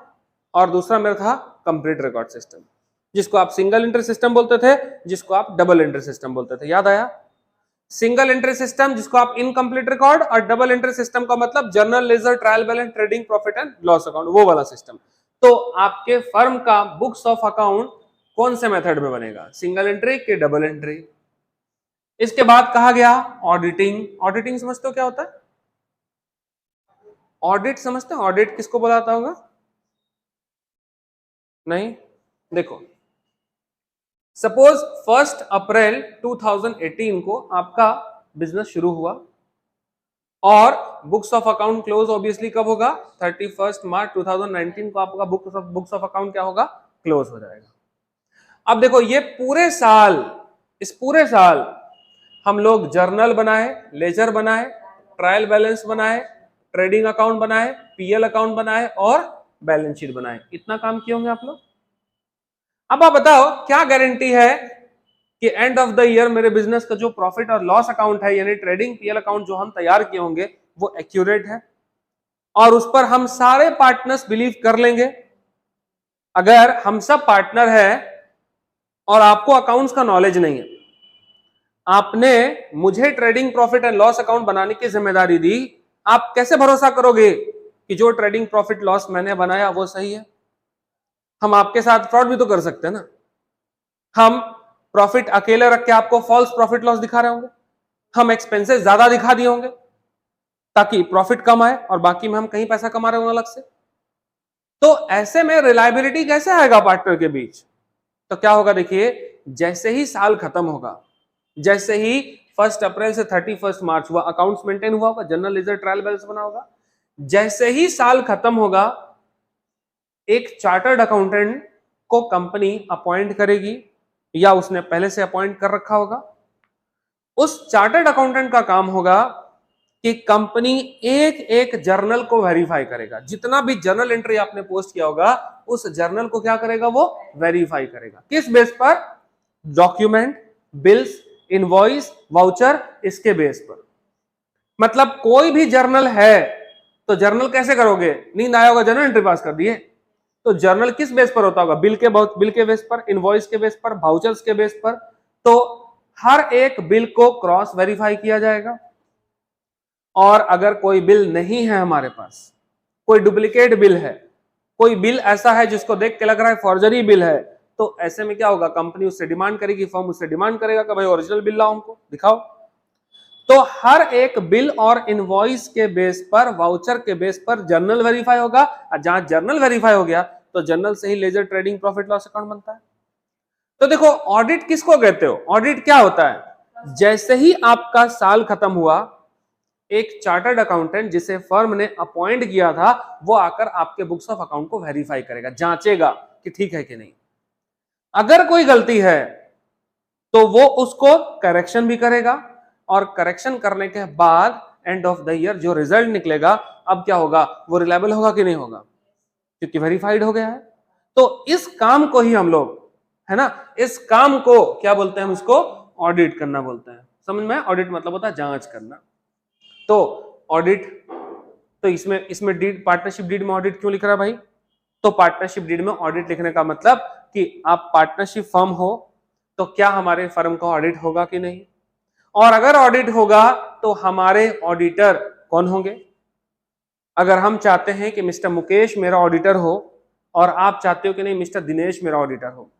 और दूसरा मेरा था कंप्लीट रिकॉर्ड सिस्टम, जिसको आप सिंगल एंट्री सिस्टम बोलते थे, जिसको आप डबल एंट्री सिस्टम बोलते थे। याद आया? सिंगल एंट्री सिस्टम जिसको आप इनकम्प्लीट रिकॉर्ड, और डबल एंट्री सिस्टम का मतलब journal ledger, trial balance, trading profit and loss account, वो वाला सिस्टम। तो आपके फर्म का बुक्स ऑफ अकाउंट कौन से मेथड में बनेगा? सिंगल एंट्री के डबल एंट्री। इसके बाद कहा गया ऑडिटिंग। ऑडिटिंग समझते हो क्या होता है? ऑडिट समझते हो? ऑडिट किसको बुलाता होगा? नहीं? देखो सपोज 1 अप्रैल 2018 को आपका बिजनेस शुरू हुआ और books of account close obviously कब होगा? 31 मार्च 2019 को आपका बुक्स ऑफ अकाउंट क्या होगा? क्लोज हो जाएगा। अब देखो ये पूरे साल, इस पूरे साल हम लोग जर्नल बनाए, लेजर बनाए, ट्रायल बैलेंस बनाए, ट्रेडिंग अकाउंट बनाए, पीएल अकाउंट बनाए और बैलेंस शीट बनाए। इतना काम किए होंगे आप लोग। अब आप बताओ क्या गारंटी है कि एंड ऑफ द ईयर मेरे बिजनेस का जो प्रॉफिट और लॉस अकाउंट है, यानी ट्रेडिंग पीएल अकाउंट जो हम तैयार किए होंगे, वो एक्यूरेट है और उस पर हम सारे पार्टनर्स बिलीव कर लेंगे? अगर हम सब पार्टनर हैं और आपको अकाउंट्स का नॉलेज नहीं है, आपने मुझे trading profit and loss account बनाने की जिम्मेदारी दी, आप कैसे भरोसा करोगे कि जो ट्रेडिंग प्रॉफिट लॉस मैंने बनाया वो सही है? हम आपके साथ फ्रॉड भी तो कर सकते हैं ना। हम प्रॉफिट अकेले रख के आपको फॉल्स प्रॉफिट लॉस दिखा रहे होंगे, हम एक्सपेंसेस ज्यादा दिखा दिए होंगे ताकि प्रॉफिट कम आए और बाकी में हम कहीं पैसा कमा रहे होंगे अलग से। तो ऐसे में रिलायबिलिटी कैसे आएगा पार्टनर के बीच? तो क्या होगा देखिए, जैसे ही साल खत्म होगा, जैसे ही 1 अप्रैल से 31 मार्च हुआ, अकाउंट्स मेंटेन हुआ होगा, जनरल लेजर ट्रायल बैलेंस बना होगा, जैसे ही साल खत्म होगा एक चार्टर्ड अकाउंटेंट को कंपनी अपॉइंट करेगी या उसने पहले से अपॉइंट कर रखा होगा। उस चार्टर्ड अकाउंटेंट का काम होगा कि कंपनी एक एक जर्नल को वेरीफाई करेगा। जितना भी जर्नल एंट्री आपने पोस्ट किया होगा उस जर्नल को क्या करेगा, वो वेरीफाई करेगा। किस बेस पर? डॉक्यूमेंट, बिल्स, इनवॉइस, वाउचर, इसके बेस पर। मतलब कोई भी जर्नल है तो जर्नल कैसे करोगे? नींद आया होगा, जर्नल एंट्री पास कर दिए, तो जर्नल किस बेस पर होता होगा? बिल के बेस पर, इनवॉइस के बेस पर, वाउचर्स के बेस पर। तो हर एक बिल को क्रॉस वेरीफाई किया जाएगा और अगर कोई बिल नहीं है हमारे पास, कोई डुप्लीकेट बिल है, कोई बिल ऐसा है जिसको देख के लग रहा है फॉर्जरी बिल है, तो ऐसे में क्या होगा, कंपनी उससे डिमांड करेगी, फर्म उससे डिमांड करेगा कि भाई ओरिजिनल बिल लाओ, हमको दिखाओ। तो हर एक बिल और इनवॉइस के बेस पर, वाउचर के बेस पर जर्नल वेरीफाई होगा और जहां जर्नल वेरीफाई हो गया तो जर्नल से ही ledger trading profit loss account बनता है। तो देखो ऑडिट किसको कहते हो? ऑडिट क्या होता है? जैसे ही आपका साल खत्म हुआ, एक चार्टर्ड अकाउंटेंट जिसे फर्म ने अपॉइंट किया था वो आकर आपके बुक्स ऑफ अकाउंट को वेरीफाई करेगा, जांचेगा कि ठीक है कि नहीं। अगर कोई गलती है तो वो उसको करेक्शन भी करेगा और करेक्शन करने के बाद एंड ऑफ द ईयर जो रिजल्ट निकलेगा, अब क्या होगा, वो रिलायबल होगा कि नहीं होगा, क्योंकि वेरीफाइड हो गया है। तो इस काम को ही हम लोग, है ना, इस काम को क्या बोलते हैं? हम इसको ऑडिट करना बोलते हैं। समझ में? ऑडिट मतलब होता है जांच करना। तो ऑडिट, तो इसमें डीड, पार्टनरशिप डीड में ऑडिट क्यों लिख रहा है भाई? तो पार्टनरशिप डीड में ऑडिट लिखने का मतलब कि आप पार्टनरशिप फर्म हो तो क्या हमारे फर्म का ऑडिट होगा कि नहीं, और अगर ऑडिट होगा तो हमारे ऑडिटर कौन होंगे। अगर हम चाहते हैं कि मिस्टर मुकेश मेरा ऑडिटर हो और आप चाहते हो कि नहीं मिस्टर दिनेश मेरा ऑडिटर हो,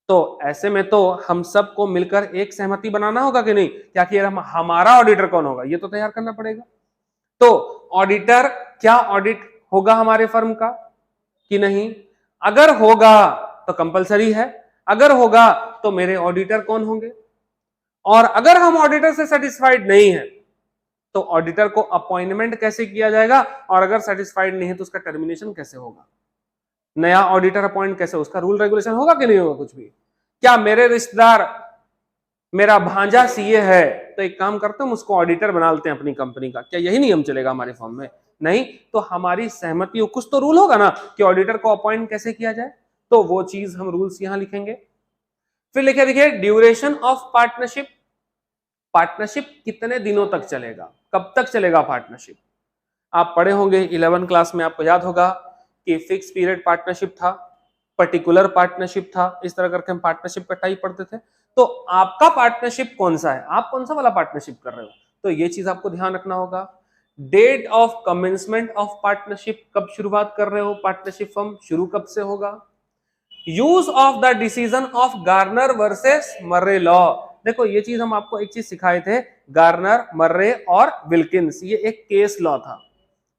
तो ऐसे में तो हम सबको मिलकर एक सहमति बनाना होगा कि नहीं, क्या कि हमारा ऑडिटर कौन होगा ये तो तैयार करना पड़ेगा। तो ऑडिटर, क्या ऑडिट होगा हमारे फर्म का कि नहीं? अगर होगा तो कंपलसरी है, अगर होगा तो मेरे ऑडिटर कौन होंगे, और अगर हम ऑडिटर से सेटिस्फाइड नहीं है तो ऑडिटर को अपॉइंटमेंट कैसे किया जाएगा, और अगर सेटिस्फाइड नहीं है तो उसका टर्मिनेशन कैसे होगा, नया ऑडिटर अपॉइंट कैसे, उसका रूल रेगुलेशन होगा कि नहीं होगा कुछ भी। क्या मेरे रिश्तेदार, मेरा भांजा सीए है तो एक काम करते हैं हम उसको ऑडिटर बना लेते हैं अपनी कंपनी का, क्या यही नियम चलेगा हमारे फर्म में? नहीं, तो हमारी सहमति हो, कुछ तो रूल होगा ना कि ऑडिटर को अपॉइंट कैसे किया जाए, तो वो चीज हम रूल्स यहां लिखेंगे। फिर लिखे देखिए ड्यूरेशन ऑफ पार्टनरशिप। पार्टनरशिप कितने दिनों तक चलेगा, कब तक चलेगा पार्टनरशिप? आप पढ़े होंगे 11 क्लास में, आपको याद होगा कि फिक्स पीरियड पार्टनरशिप था, पर्टिकुलर पार्टनरशिप था, इस तरह करके हम पार्टनरशिप का टाइप पढ़ते थे। तो आपका पार्टनरशिप कौन सा है, आप कौन सा वाला पार्टनरशिप कर रहे हो, तो ये चीज आपको ध्यान रखना होगा। Date of commencement of partnership, कब शुरुआत कर रहे हो पार्टनरशिप फर्म, शुरू कब से होगा। Use of the decision of Garner versus Murray law. देखो ये चीज हम आपको एक चीज सिखाए थे, गार्नर, मर्रे और विल्किंस, ये एक केस लॉ था।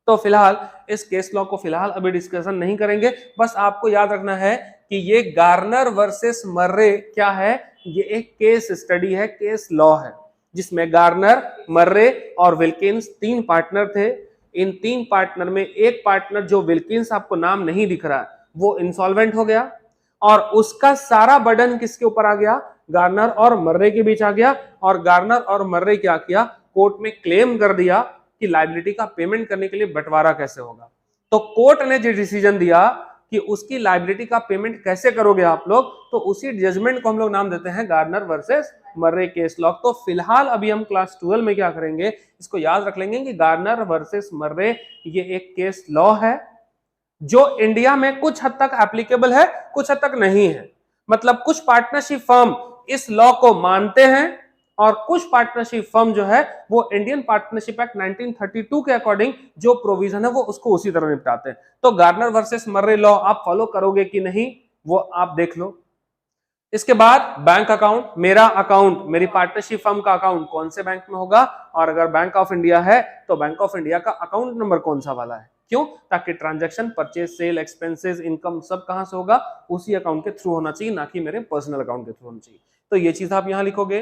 तो फिलहाल इस केस लॉ को फिलहाल अभी डिस्कशन नहीं करेंगे, बस आपको याद रखना है कि ये गार्नर वर्सेस मर्रे क्या है, ये एक केस स्टडी है, केस लॉ है, जिसमें गार्नर, मर्रे और विल्किंस 3 पार्टनर थे। इन 3 पार्टनर में एक पार्टनर जो विल्किंस आपको नाम नहीं दिख रहा, वो इंसॉल्वेंट हो गया और उसका सारा बर्डन किसके ऊपर आ गया, गार्नर और मर्रे के बीच आ गया, और गार्नर और मर्रे क्या किया, कोर्ट में क्लेम कर दिया कि लायबिलिटी का पेमेंट करने के लिए बंटवारा कैसे होगा। तो कोर्ट ने जो डिसीजन दिया कि उसकी लायबिलिटी का पेमेंट कैसे करोगे आप लोग, तो उसी जजमेंट को हम लोग नाम देते हैं गार्नर वर्सेस मर्रे केस लॉ। तो फिलहाल अभी हम क्लास 12 में क्या करेंगे, इसको याद रख लेंगे कि गार्नर वर्सेस मर्रे ये एक केस लॉ है जो इंडिया में कुछ हद तक एप्लीकेबल है, कुछ हद तक नहीं है। मतलब कुछ पार्टनरशिप फर्म इस लॉ को मानते हैं और कुछ पार्टनरशिप फर्म जो है वो इंडियन पार्टनरशिप एक्ट 1932 के अकॉर्डिंग जो प्रोविजन है वो उसको उसी तरह निपटाते हैं। तो गार्नर वर्सेस मर्रे लॉ आप फॉलो करोगे कि नहीं वो आप देख लो। इसके बाद बैंक अकाउंट, मेरा अकाउंट, मेरी पार्टनरशिप फर्म का अकाउंट कौन से बैंक में होगा, और अगर बैंक ऑफ इंडिया है तो बैंक ऑफ इंडिया का अकाउंट नंबर कौन सा वाला है। क्यों? ताकि transaction, purchase, sale, expenses, income सब कहां से होगा, उसी अकाउंट के थ्रू होना चाहिए, ना कि मेरे पर्सनल अकाउंट के थ्रू होना चाहिए। तो ये चीज आप यहां लिखोगे।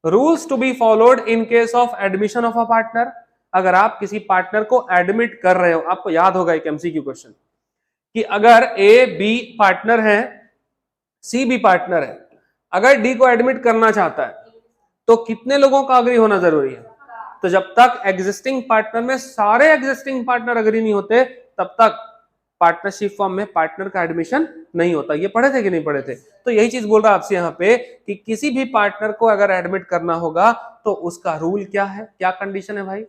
Rules to be followed in case of admission of a partner. अगर आप किसी पार्टनर को एडमिट कर रहे हो, आपको याद होगा एक एमसीक्यू क्वेश्चन कि अगर ए बी पार्टनर है, सी भी पार्टनर है, अगर डी को एडमिट करना चाहता है तो कितने लोगों का अग्री होना जरूरी है। तो जब तक एग्जिस्टिंग पार्टनर में सारे एग्जिस्टिंग पार्टनर अग्री नहीं होते तब तक पार्टनरशिप फॉर्म में पार्टनर का एडमिशन नहीं होता। ये पढ़े थे कि नहीं पढ़े थे? तो यही चीज बोल रहा है आपसे यहाँ पे कि किसी भी पार्टनर को अगर एडमिट करना होगा तो उसका रूल क्या है, क्या कंडीशन है भाई।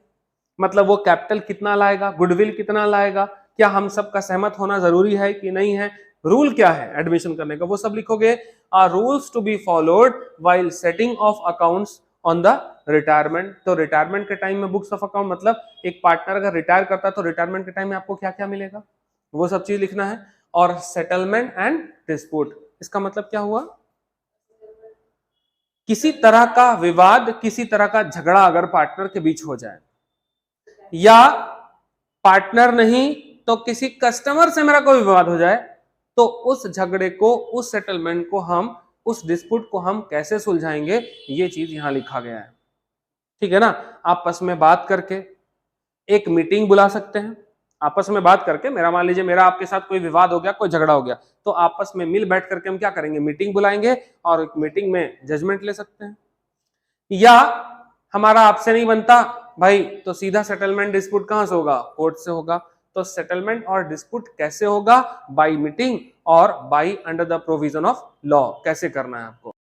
मतलब वो कैपिटल कितना लाएगा, गुडविल कितना लाएगा, क्या हम सबका सहमत होना जरूरी है कि नहीं है, रूल क्या है एडमिशन करने का, वो सब लिखोगे। Are rules to be followed while setting of accounts on the retirement. तो रिटायरमेंट के टाइम में बुक्स ऑफ अकाउंट, मतलब एक पार्टनर अगर रिटायर करता है तो रिटायरमेंट के टाइम में आपको क्या क्या मिलेगा, वो सब चीज लिखना है। और सेटलमेंट एंड डिस्प्यूट, इसका मतलब क्या हुआ, किसी तरह का विवाद, किसी तरह का झगड़ा अगर पार्टनर के बीच हो जाए, या पार्टनर नहीं तो किसी कस्टमर से मेरा कोई विवाद हो जाए, तो उस झगड़े को, उस सेटलमेंट को हम, उस डिस्प्यूट को हम कैसे सुलझाएंगे, ये चीज यहां लिखा गया है। ठीक है ना। आपस में बात करके एक मीटिंग बुला सकते हैं, आपस में बात करके, मेरा मान लीजिए मेरा आपके साथ कोई विवाद हो गया, कोई झगड़ा हो गया, तो आपस में मिल बैठ करके हम क्या करेंगे, मीटिंग बुलाएंगे और एक मीटिंग में जजमेंट ले सकते हैं। या हमारा आपसे नहीं बनता भाई, तो सीधा सेटलमेंट डिस्प्यूट कहां से होगा, कोर्ट से होगा। तो सेटलमेंट और डिस्प्यूट कैसे होगा, बाय मीटिंग और by under the provision of law, कैसे करना है आपको।